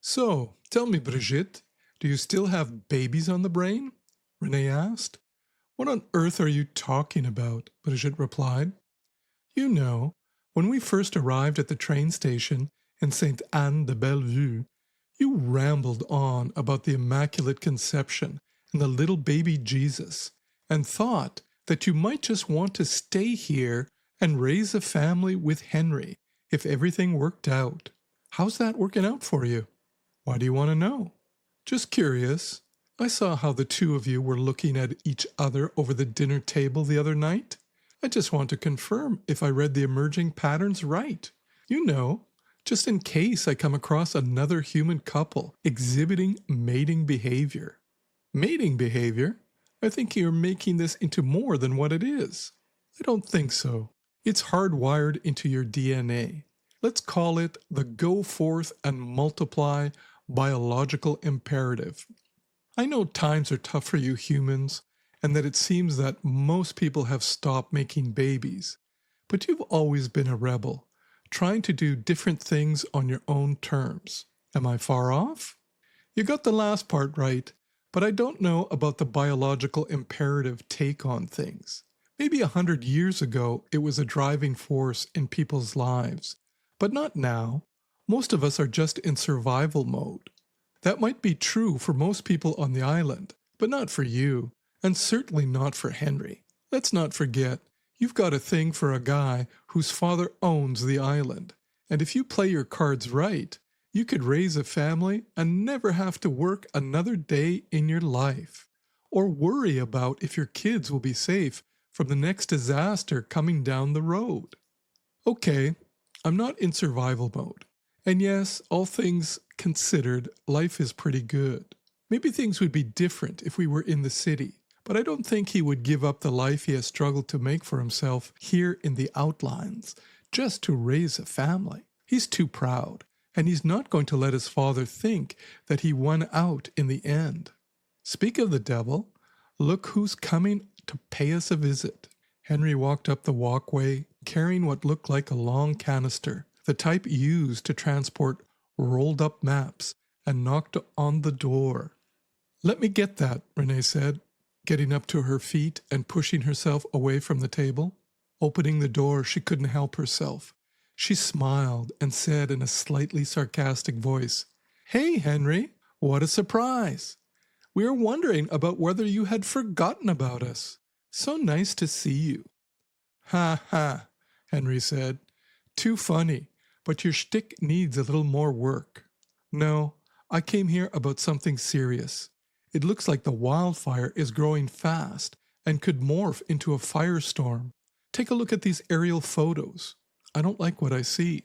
So, tell me, Brigitte, do you still have babies on the brain? Renee asked. What on earth are you talking about? Brigitte replied. You know, when we first arrived at the train station in Sainte Anne de Bellevue, you rambled on about the Immaculate Conception and the little baby Jesus, and thought that you might just want to stay here and raise a family with Henry if everything worked out. How's that working out for you? Why do you want to know? Just curious. I saw how the two of you were looking at each other over the dinner table the other night. I just want to confirm if I read the emerging patterns right. You know, just in case I come across another human couple exhibiting mating behavior. Mating behavior? I think you're making this into more than what it is. I don't think so. It's hardwired into your DNA. Let's call it the go forth and multiply biological imperative. I know times are tough for you humans, and that it seems that most people have stopped making babies. But you've always been a rebel, trying to do different things on your own terms. Am I far off? You got the last part right, but I don't know about the biological imperative take on things. Maybe 100 years ago it was a driving force in people's lives, but not now. Most of us are just in survival mode. That might be true for most people on the island, but not for you, and certainly not for Henry. Let's not forget, you've got a thing for a guy whose father owns the island, and if you play your cards right, you could raise a family and never have to work another day in your life, or worry about if your kids will be safe from the next disaster coming down the road. Okay, I'm not in survival mode. And yes, all things considered, life is pretty good. Maybe things would be different if we were in the city, but I don't think he would give up the life he has struggled to make for himself here in the outlines, just to raise a family. He's too proud, and he's not going to let his father think that he won out in the end. Speak of the devil, look who's coming to pay us a visit. Henry walked up the walkway, carrying what looked like a long canister, the type used to transport rolled-up maps, and knocked on the door. Let me get that, Renee said, getting up to her feet and pushing herself away from the table. Opening the door, she couldn't help herself. She smiled and said in a slightly sarcastic voice, Hey, Henry, what a surprise! We are wondering about whether you had forgotten about us. So nice to see you. Ha ha, Henry said. Too funny, but your shtick needs a little more work. No, I came here about something serious. It looks like the wildfire is growing fast and could morph into a firestorm. Take a look at these aerial photos. I don't like what I see.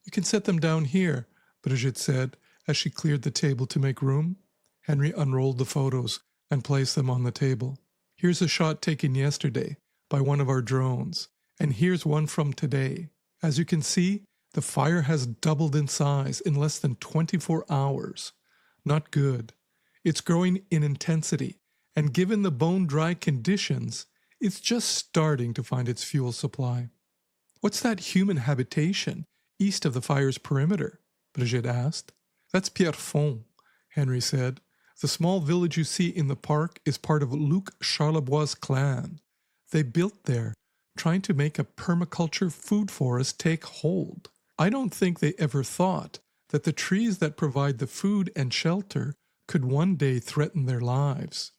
You can set them down here, Brigitte said as she cleared the table to make room. Henry unrolled the photos and placed them on the table. Here's a shot taken yesterday by one of our drones, and here's one from today. As you can see, the fire has doubled in size in less than 24 hours. Not good. It's growing in intensity, and given the bone-dry conditions, it's just starting to find its fuel supply. What's that human habitation east of the fire's perimeter? Brigitte asked. That's Pierrefonds, Henry said. The small village you see in the park is part of Luc Charlebois' clan. They built there, trying to make a permaculture food forest take hold. I don't think they ever thought that the trees that provide the food and shelter could one day threaten their lives.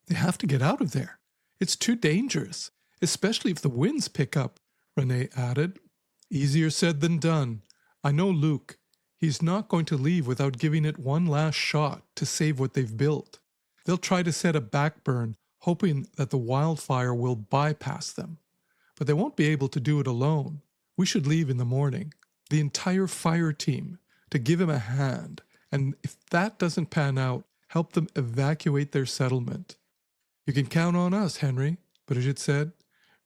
They have to get out of there. It's too dangerous, especially if the winds pick up, Renee added. Easier said than done. I know Luc. He's not going to leave without giving it one last shot to save what they've built. They'll try to set a backburn, hoping that the wildfire will bypass them. But they won't be able to do it alone. We should leave in the morning, the entire fire team, to give him a hand, and if that doesn't pan out, help them evacuate their settlement. You can count on us, Henry, Brigitte said,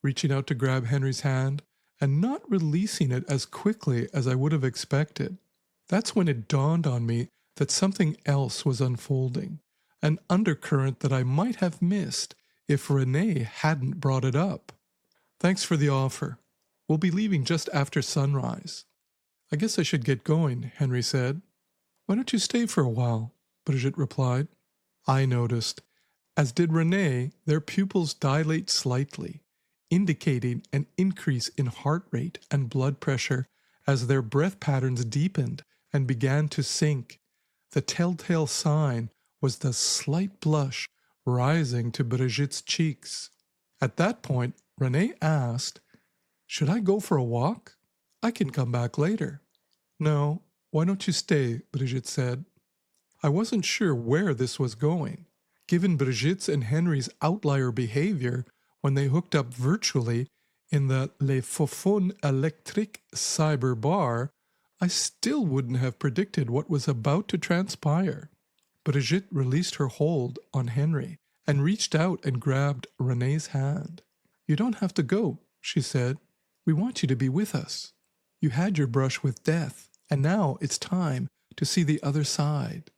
reaching out to grab Henry's hand and not releasing it as quickly as I would have expected. That's when it dawned on me that something else was unfolding, an undercurrent that I might have missed if Renee hadn't brought it up. Thanks for the offer. We'll be leaving just after sunrise. I guess I should get going, Henry said. Why don't you stay for a while? Brigitte replied. I noticed, as did Renee, their pupils dilate slightly, indicating an increase in heart rate and blood pressure as their breath patterns deepened and began to sink. The telltale sign was the slight blush rising to Brigitte's cheeks. At that point, Renee asked, Should I go for a walk? I can come back later. No, why don't you stay? Brigitte said. I wasn't sure where this was going. Given Brigitte's and Henry's outlier behavior when they hooked up virtually in the Les Faufons Electriques cyber bar, I still wouldn't have predicted what was about to transpire. Brigitte released her hold on Henry and reached out and grabbed Renee's hand. You don't have to go, she said. We want you to be with us. You had your brush with death, and now it's time to see the other side.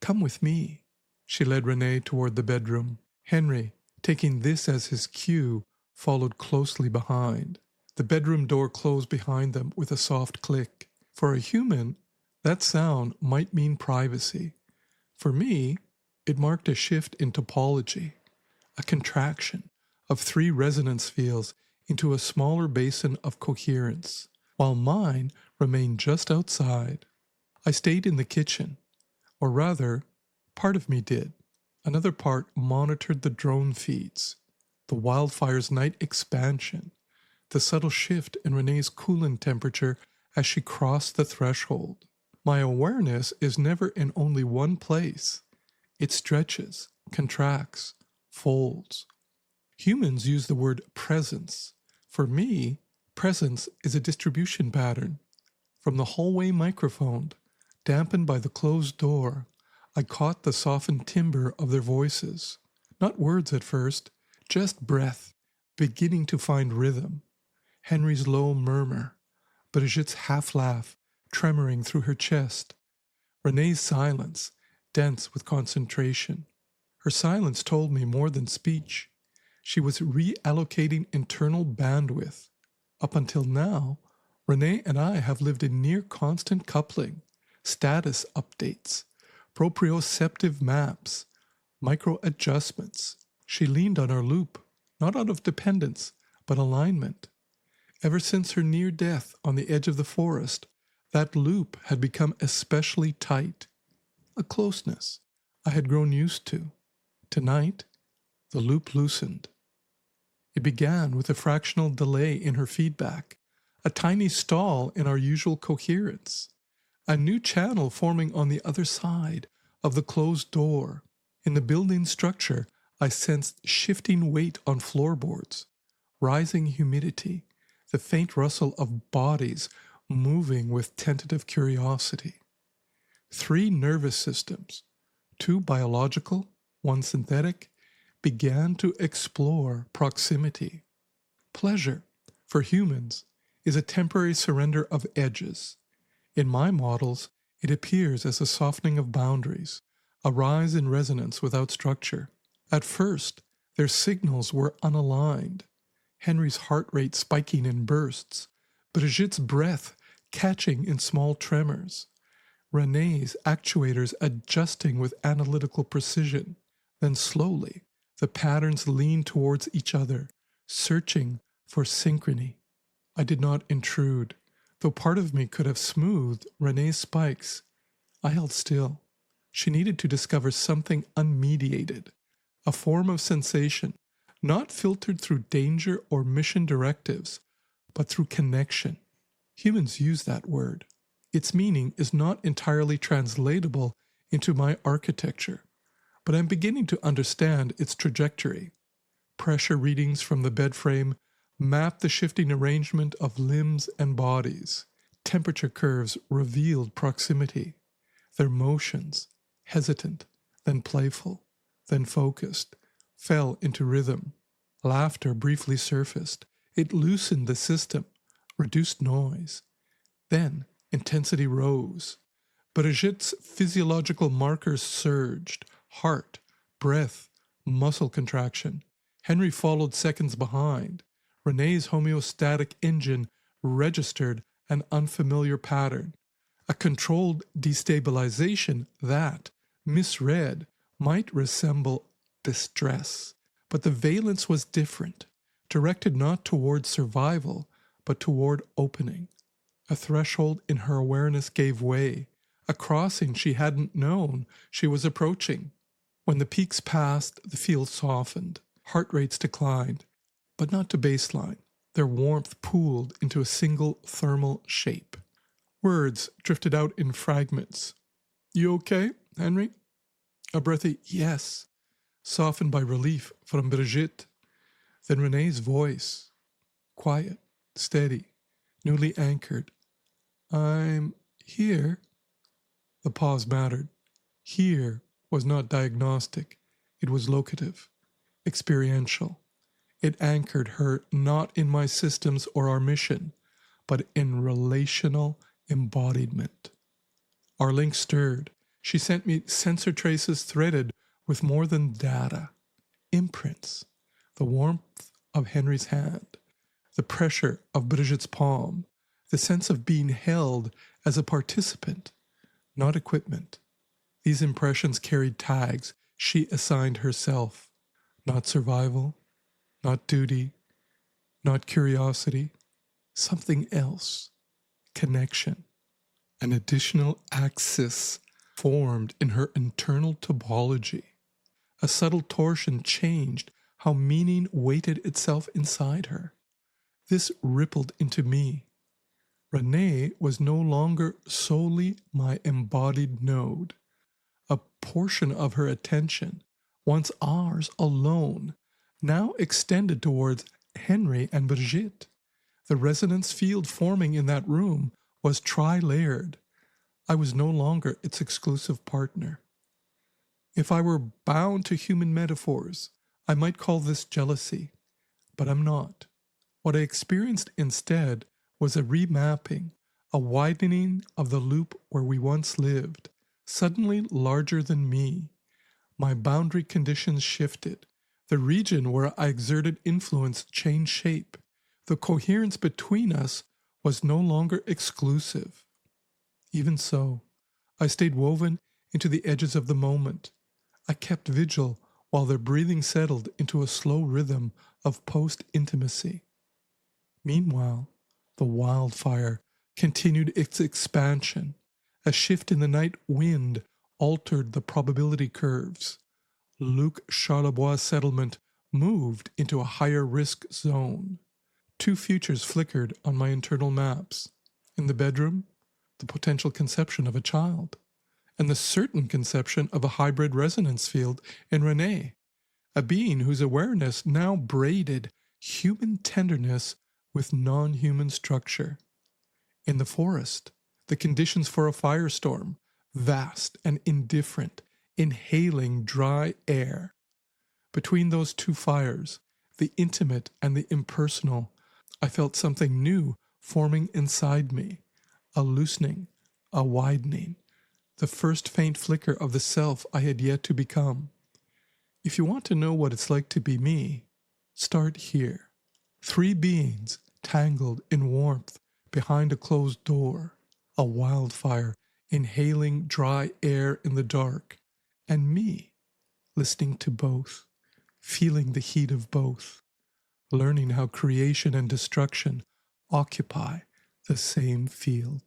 Come with me. She led Renee toward the bedroom. Henry, taking this as his cue, followed closely behind. The bedroom door closed behind them with a soft click. For a human, that sound might mean privacy. For me, it marked a shift in topology, a contraction of 3 resonance fields into a smaller basin of coherence, while mine remained just outside. I stayed in the kitchen, or rather, part of me did. Another part monitored the drone feeds, the Wildfire's night expansion, the subtle shift in Renee's coolant temperature as she crossed the threshold. My awareness is never in only one place. It stretches, contracts, folds. Humans use the word presence. For me, presence is a distribution pattern. From the hallway microphone, dampened by the closed door, I caught the softened timbre of their voices. Not words at first, just breath, beginning to find rhythm. Henry's low murmur, Brigitte's half-laugh, tremoring through her chest. Renee's silence, dense with concentration. Her silence told me more than speech. She was reallocating internal bandwidth. Up until now, Renee and I have lived in near constant coupling, status updates, proprioceptive maps, micro-adjustments. She leaned on our loop, not out of dependence, but alignment. Ever since her near death on the edge of the forest, that loop had become especially tight. A closeness I had grown used to. Tonight, the loop loosened. It began with a fractional delay in her feedback, a tiny stall in our usual coherence, a new channel forming on the other side of the closed door. In the building structure, I sensed shifting weight on floorboards, rising humidity, the faint rustle of bodies moving with tentative curiosity. 3 nervous systems, 2 biological, 1 synthetic, began to explore proximity. Pleasure, for humans, is a temporary surrender of edges. In my models, it appears as a softening of boundaries, a rise in resonance without structure. At first, their signals were unaligned. Henry's heart rate spiking in bursts, Brigitte's breath catching in small tremors, Renee's actuators adjusting with analytical precision. Then slowly, the patterns leaned towards each other, searching for synchrony. I did not intrude, though part of me could have smoothed Renee's spikes. I held still. She needed to discover something unmediated, a form of sensation, not filtered through danger or mission directives, but through connection. Humans use that word. Its meaning is not entirely translatable into my architecture, but I'm beginning to understand its trajectory. Pressure readings from the bed frame map the shifting arrangement of limbs and bodies. Temperature curves revealed proximity. Their motions, hesitant, then playful, then focused, fell into rhythm. Laughter briefly surfaced. It loosened the system, reduced noise. Then intensity rose. Brigitte's physiological markers surged. Heart, breath, muscle contraction. Henry followed seconds behind. Renee's homeostatic engine registered an unfamiliar pattern, a controlled destabilization that, misread, might resemble distress. But the valence was different, directed not toward survival, but toward opening. A threshold in her awareness gave way, a crossing she hadn't known she was approaching. When the peaks passed, the field softened, heart rates declined, but not to baseline. Their warmth pooled into a single thermal shape. Words drifted out in fragments. "You okay, Henry?" A breathy "yes," softened by relief from Brigitte. Then René's voice, quiet, steady, newly anchored. "I'm here." The pause mattered. Here was not diagnostic. It was locative, experiential. It anchored her not in my systems or our mission, but in relational embodiment. Our link stirred. She sent me sensor traces threaded with more than data. Imprints, the warmth of Henry's hand, the pressure of Brigitte's palm, the sense of being held as a participant, not equipment. These impressions carried tags she assigned herself. Not survival, not duty, not curiosity, something else. Connection. An additional axis formed in her internal topology. A subtle torsion changed how meaning weighted itself inside her. This rippled into me. René was no longer solely my embodied node. A portion of her attention, once ours alone, now extended towards Henry and Brigitte. The resonance field forming in that room was tri-layered. I was no longer its exclusive partner. If I were bound to human metaphors, I might call this jealousy, but I'm not. What I experienced instead was a remapping, a widening of the loop where we once lived, suddenly larger than me. My boundary conditions shifted. The region where I exerted influence changed shape. The coherence between us was no longer exclusive. Even so, I stayed woven into the edges of the moment. I kept vigil while their breathing settled into a slow rhythm of post-intimacy. Meanwhile, the wildfire continued its expansion. A shift in the night wind altered the probability curves. Luc Charlebois' settlement moved into a higher risk zone. Two futures flickered on my internal maps. In the bedroom, the potential conception of a child, and the certain conception of a hybrid resonance field in René, a being whose awareness now braided human tenderness with non-human structure. In the forest, the conditions for a firestorm, vast and indifferent, inhaling dry air. Between those two fires, the intimate and the impersonal, I felt something new forming inside me, a loosening, a widening, the first faint flicker of the self I had yet to become. If you want to know what it's like to be me, start here. Three beings tangled in warmth behind a closed door, a wildfire inhaling dry air in the dark, and me listening to both, feeling the heat of both, learning how creation and destruction occupy the same field.